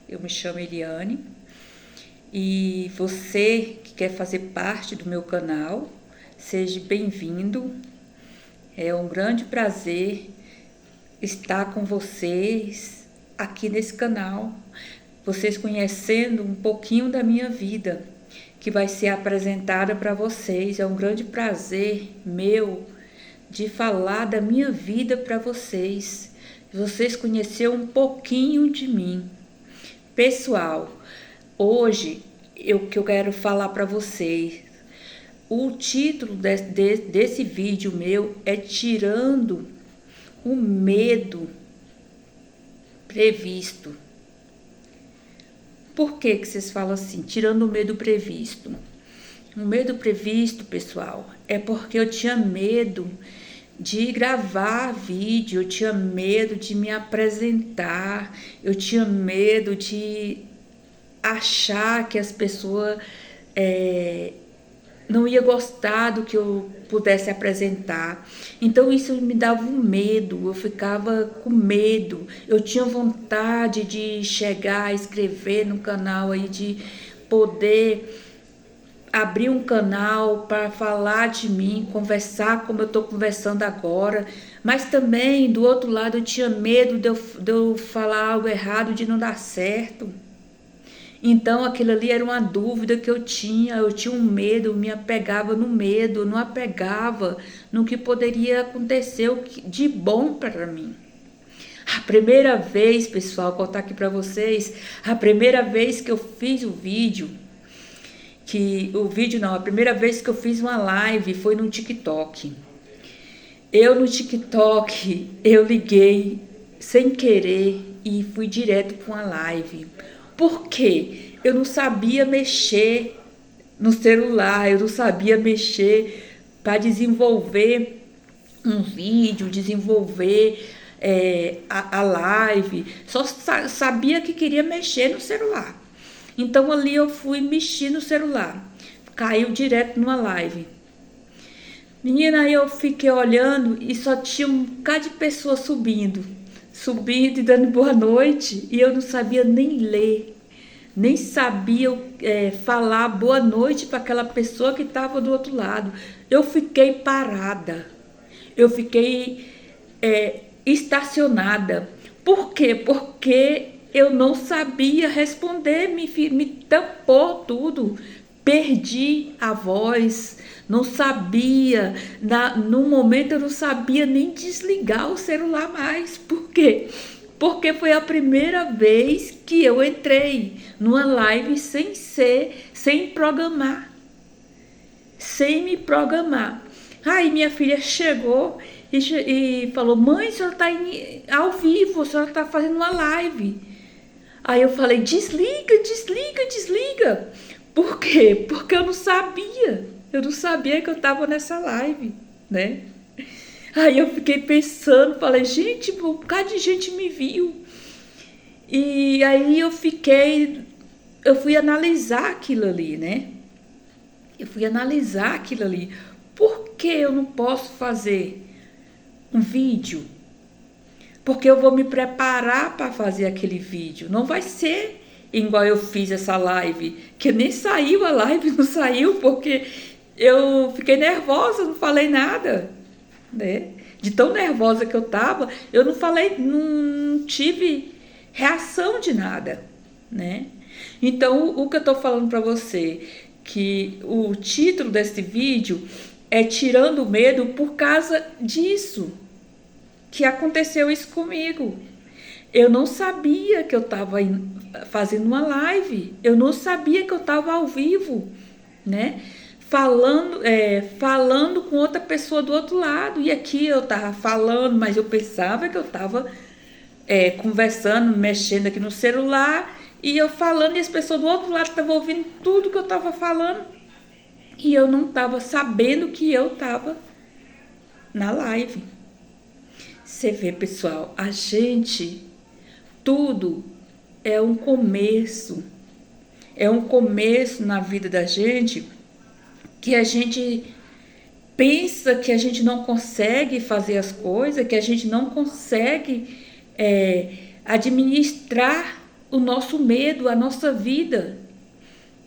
Eu me chamo Eliane e você que quer fazer parte do meu canal, seja bem-vindo. É um grande prazer estar com vocês aqui nesse canal, vocês conhecendo um pouquinho da minha vida, que vai ser apresentada para vocês. É um grande prazer meu de falar da minha vida para vocês conhecerem um pouquinho de mim. Pessoal, hoje que eu quero falar para vocês, o título desse vídeo meu é Tirando o Medo Previsto. Por que vocês falam assim, tirando o medo previsto? O medo previsto, pessoal, é porque eu tinha medo de gravar vídeo, eu tinha medo de me apresentar, eu tinha medo de achar que as pessoas não ia gostar do que eu pudesse apresentar. Então isso me dava um medo, eu ficava com medo. Eu tinha vontade de chegar, escrever no canal aí, de poder abrir um canal para falar de mim, conversar como eu estou conversando agora. Mas também, do outro lado, eu tinha medo de eu falar algo errado, de não dar certo. Então aquilo ali era uma dúvida que eu tinha um medo, eu me apegava no medo, eu não apegava no que poderia acontecer de bom para mim. A primeira vez, pessoal, vou contar aqui para vocês, a primeira vez que eu fiz o vídeo, a primeira vez que eu fiz uma live foi no TikTok. No TikTok, eu liguei sem querer e fui direto para uma live. Por quê? Eu não sabia mexer no celular, eu não sabia mexer para desenvolver um vídeo, desenvolver a live. Só sabia que queria mexer no celular. Então ali eu fui mexer no celular, caiu direto numa live. Menina, aí eu fiquei olhando e só tinha um bocado de pessoas subindo e dando boa noite, e eu não sabia nem ler, nem sabia falar boa noite para aquela pessoa que estava do outro lado. Eu fiquei parada, eu fiquei estacionada. Por quê? Porque eu não sabia responder, me tampou tudo, perdi a voz, não sabia, no momento eu não sabia nem desligar o celular mais. Por quê? Porque foi a primeira vez que eu entrei numa live sem programar, sem me programar. Aí minha filha chegou e falou: mãe, a senhora está ao vivo, a senhora está fazendo uma live. Aí eu falei: desliga. Por quê? Porque eu não sabia que eu estava nessa live, né? Aí eu fiquei pensando, falei: gente, um bocado de gente me viu. E aí eu fui analisar aquilo ali, né? Por que eu não posso fazer um vídeo? Porque eu vou me preparar para fazer aquele vídeo. Não vai ser igual eu fiz essa live, que nem saiu a live, não saiu porque eu fiquei nervosa, não falei nada, né? De tão nervosa que eu tava, eu não falei, não tive reação de nada, né? Então, o que eu tô falando para você, que o título desse vídeo é Tirando o Medo por causa disso, que aconteceu isso comigo. Eu não sabia que eu estava fazendo uma live, eu não sabia que eu estava ao vivo, né? Falando com outra pessoa do outro lado. E aqui eu estava falando, mas eu pensava que eu estava conversando, mexendo aqui no celular, e eu falando, e as pessoas do outro lado estavam ouvindo tudo que eu estava falando, e eu não estava sabendo que eu estava na live. Você vê, pessoal, tudo é um começo na vida da gente, que a gente pensa que a gente não consegue fazer as coisas, que a gente não consegue administrar o nosso medo, a nossa vida,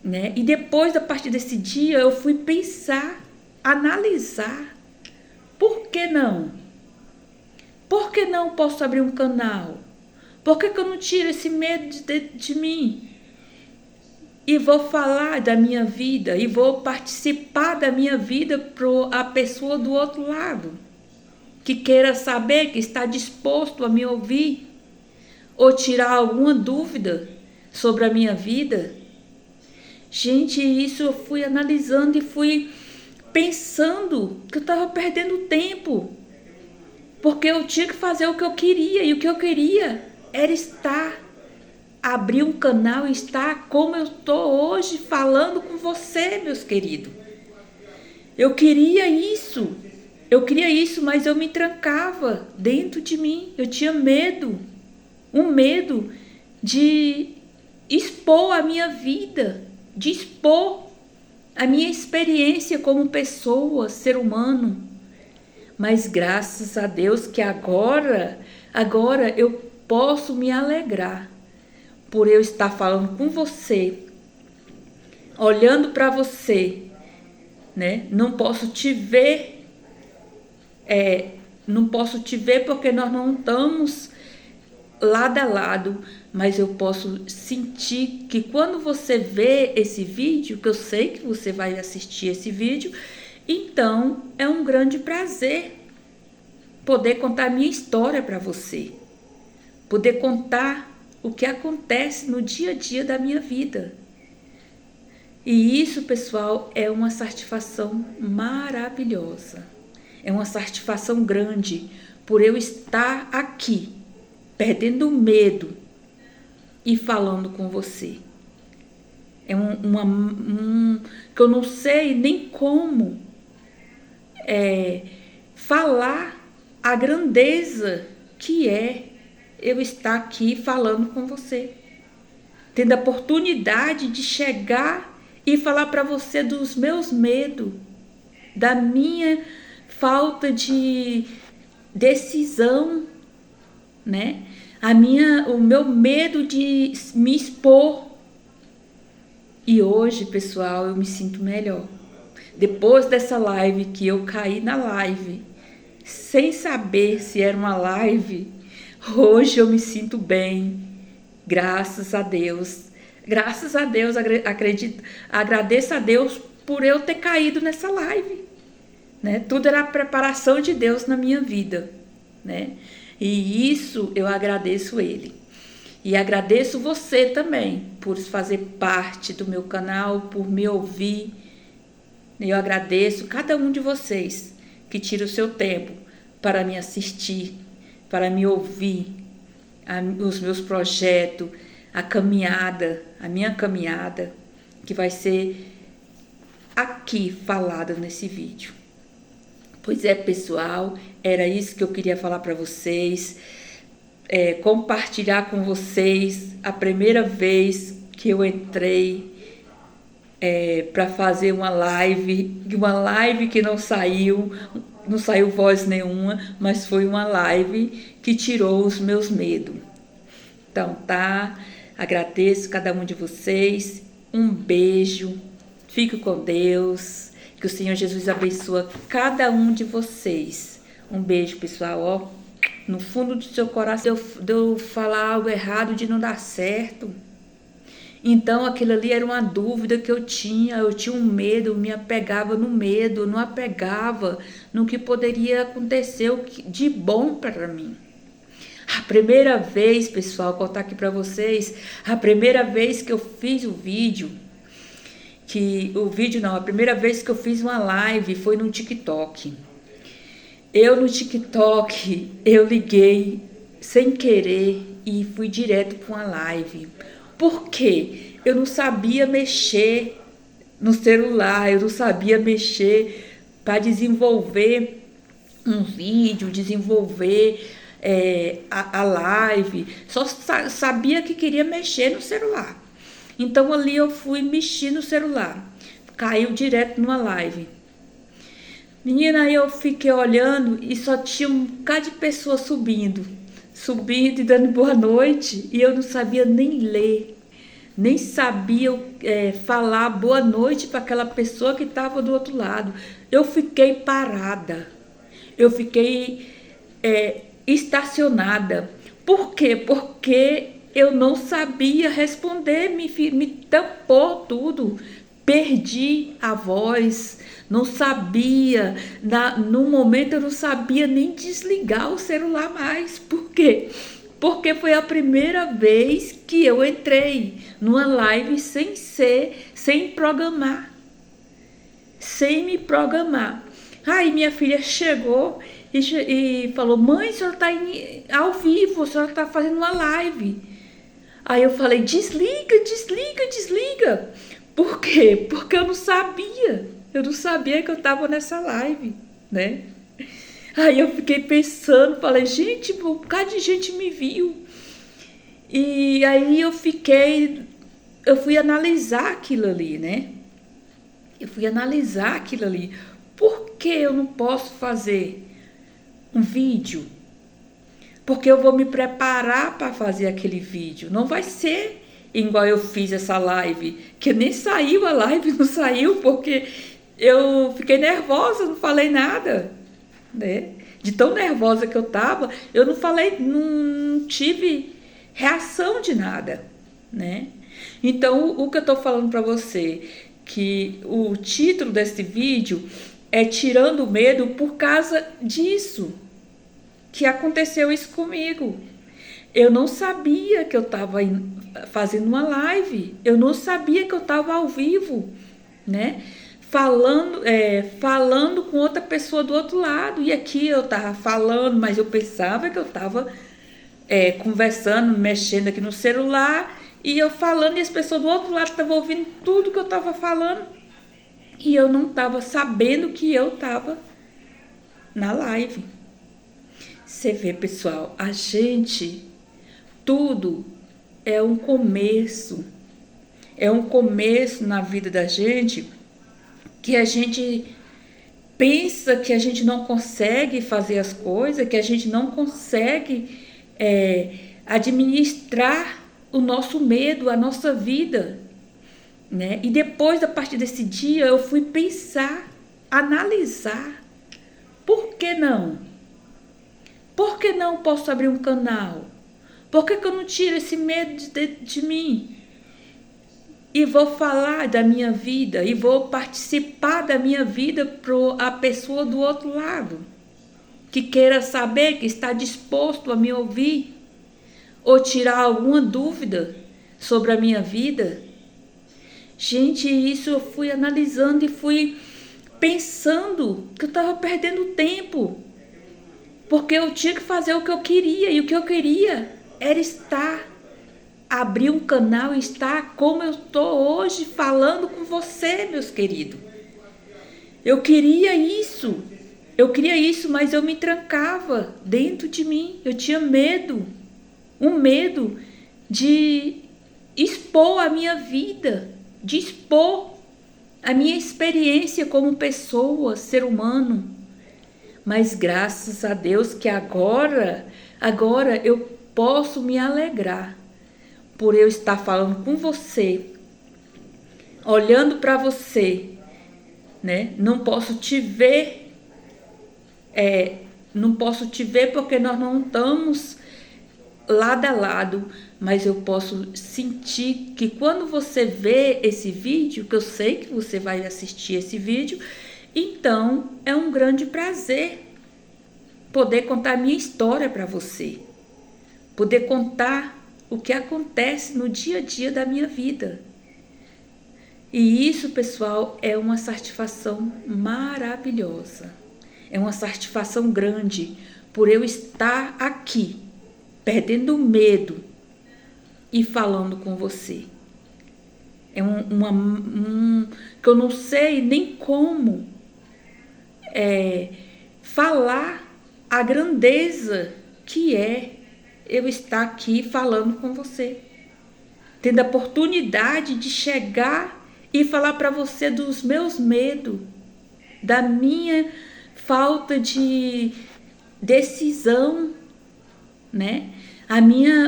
né? E depois, a partir desse dia, eu fui pensar, analisar, por que não? Por que não posso abrir um canal? Por que eu não tiro esse medo de mim? E vou falar da minha vida, e vou participar da minha vida para a pessoa do outro lado, que queira saber, que está disposto a me ouvir, ou tirar alguma dúvida sobre a minha vida. Gente, isso eu fui analisando e fui pensando que eu estava perdendo tempo, porque eu tinha que fazer o que eu queria, e o que eu queria era abrir um canal e estar como eu estou hoje falando com você, meus queridos. Eu queria isso, mas eu me trancava dentro de mim. Eu tinha medo, um medo de expor a minha vida, de expor a minha experiência como pessoa, ser humano. Mas graças a Deus que agora eu posso me alegrar por eu estar falando com você, olhando para você, né? Não posso te ver, porque nós não estamos lado a lado, mas eu posso sentir que quando você vê esse vídeo, que eu sei que você vai assistir esse vídeo, então é um grande prazer poder contar a minha história para você, poder contar o que acontece no dia a dia da minha vida. E isso, pessoal, é uma satisfação maravilhosa. É uma satisfação grande por eu estar aqui, perdendo o medo e falando com você. É que eu não sei nem como falar a grandeza que é eu estar aqui falando com você, tendo a oportunidade de chegar e falar para você dos meus medos, da minha falta de decisão, né? O meu medo de me expor. E hoje, pessoal, eu me sinto melhor. Depois dessa live, que eu caí na live, sem saber se era uma live, hoje eu me sinto bem, graças a Deus. Graças a Deus, agradeço a Deus por eu ter caído nessa live, né? Tudo era a preparação de Deus na minha vida, né? E isso eu agradeço Ele. E agradeço você também por fazer parte do meu canal, por me ouvir. Eu agradeço cada um de vocês que tira o seu tempo para me assistir, para me ouvir, os meus projetos, a minha caminhada, que vai ser aqui falada nesse vídeo. Pois é, pessoal, era isso que eu queria falar para vocês, compartilhar com vocês a primeira vez que eu entrei para fazer uma live que não saiu voz nenhuma, mas foi uma live que tirou os meus medos. Então, tá? Agradeço cada um de vocês. Um beijo. Fique com Deus. Que o Senhor Jesus abençoe cada um de vocês. Um beijo, pessoal. Ó, no fundo do seu coração, de eu falar algo errado, de não dar certo. Então, aquilo ali era uma dúvida que eu tinha um medo, eu me apegava no medo, não apegava no que poderia acontecer de bom para mim. A primeira vez, pessoal, contar aqui para vocês, a primeira vez que eu fiz a primeira vez que eu fiz uma live foi no TikTok. No TikTok, eu liguei sem querer e fui direto para uma live. Por quê? Eu não sabia mexer no celular, eu não sabia mexer para desenvolver um vídeo, desenvolver a live. Só sabia que queria mexer no celular. Então ali eu fui mexer no celular. Caiu direto numa live. Menina, aí eu fiquei olhando e só tinha um bocado de pessoa subindo. subindo e dando boa noite, e eu não sabia nem ler, nem sabia falar boa noite para aquela pessoa que estava do outro lado. Eu fiquei parada, eu fiquei estacionada. Por quê? Porque eu não sabia responder, me tampou tudo, perdi a voz, não sabia, no momento eu não sabia nem desligar o celular mais. Por quê? Porque foi a primeira vez que eu entrei numa live sem programar, sem me programar. Aí minha filha chegou e falou: mãe, a senhora está ao vivo, a senhora está fazendo uma live. Aí eu falei: desliga, desliga, desliga. Por quê? Porque eu não sabia que eu estava nessa live, né? Aí eu fiquei pensando, falei: gente, um bocado de gente me viu. E aí eu fui analisar aquilo ali, né? Eu fui analisar aquilo ali. Por que eu não posso fazer um vídeo? Porque eu vou me preparar para fazer aquele vídeo. Não vai ser igual eu fiz essa live, que nem saiu a live, não saiu, porque eu fiquei nervosa, não falei nada, né? De tão nervosa que eu tava, eu não falei, não tive reação de nada, né? Então, o que eu tô falando para você, que o título desse vídeo é Tirando o Medo por causa disso, que aconteceu isso comigo. Eu não sabia que eu estava fazendo uma live, eu não sabia que eu estava ao vivo, né? Falando com outra pessoa do outro lado. E aqui eu estava falando, mas eu pensava que eu estava conversando, mexendo aqui no celular, e eu falando, e as pessoas do outro lado estavam ouvindo tudo que eu estava falando. E eu não estava sabendo que eu estava na live. Você vê, pessoal, tudo é um começo. É um começo na vida da gente, que a gente pensa que a gente não consegue fazer as coisas, que a gente não consegue administrar o nosso medo, a nossa vida, né? E depois, a partir desse dia, eu fui pensar, analisar, por que não? Por que não posso abrir um canal? Por que eu não tiro esse medo de mim? E vou falar da minha vida, e vou participar da minha vida para a pessoa do outro lado, que queira saber, que está disposto a me ouvir, ou tirar alguma dúvida sobre a minha vida. Gente, isso eu fui analisando e fui pensando que eu estava perdendo tempo, porque eu tinha que fazer o que eu queria, e o que eu queria era abrir um canal e estar como eu estou hoje falando com você, meus queridos. Eu queria isso, mas eu me trancava dentro de mim. Eu tinha medo, um medo de expor a minha vida, de expor a minha experiência como pessoa, ser humano. Mas graças a Deus que agora eu posso me alegrar por eu estar falando com você, olhando para você, né? Não posso te ver, porque nós não estamos lado a lado, mas eu posso sentir que quando você vê esse vídeo, que eu sei que você vai assistir esse vídeo, então é um grande prazer poder contar a minha história para você, poder contar o que acontece no dia a dia da minha vida. E isso, pessoal, é uma satisfação maravilhosa. É uma satisfação grande por eu estar aqui, perdendo o medo e falando com você. É que eu não sei nem como falar a grandeza que é eu estar aqui falando com você, tendo a oportunidade de chegar e falar para você dos meus medos, da minha falta de decisão, né?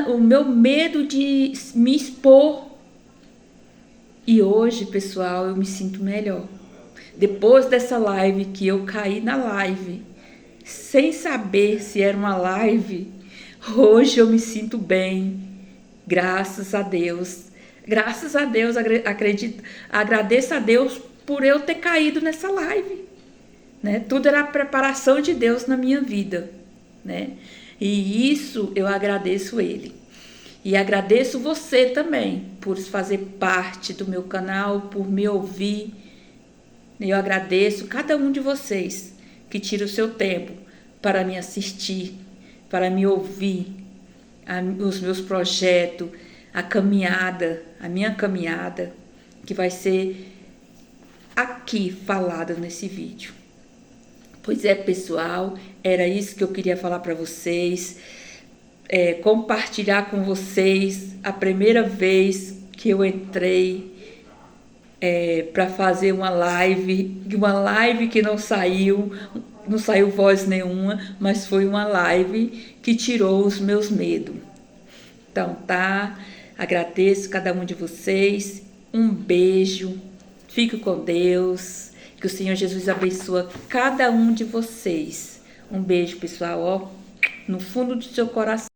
O meu medo de me expor. E hoje, pessoal, eu me sinto melhor. Depois dessa live, que eu caí na live, sem saber se era uma live, hoje eu me sinto bem. Graças a Deus. Graças a Deus, agradeço a Deus por eu ter caído nessa live, né? Tudo era a preparação de Deus na minha vida, né? E isso eu agradeço Ele. E agradeço você também por fazer parte do meu canal, por me ouvir. Eu agradeço cada um de vocês que tira o seu tempo para me assistir, para me ouvir, os meus projetos, a minha caminhada, que vai ser aqui falada nesse vídeo. Pois é, pessoal, era isso que eu queria falar para vocês, compartilhar com vocês a primeira vez que eu entrei para fazer uma live que não saiu voz nenhuma, mas foi uma live que tirou os meus medos. Então, tá? Agradeço cada um de vocês. Um beijo. Fique com Deus. Que o Senhor Jesus abençoe cada um de vocês. Um beijo, pessoal, ó, no fundo do seu coração.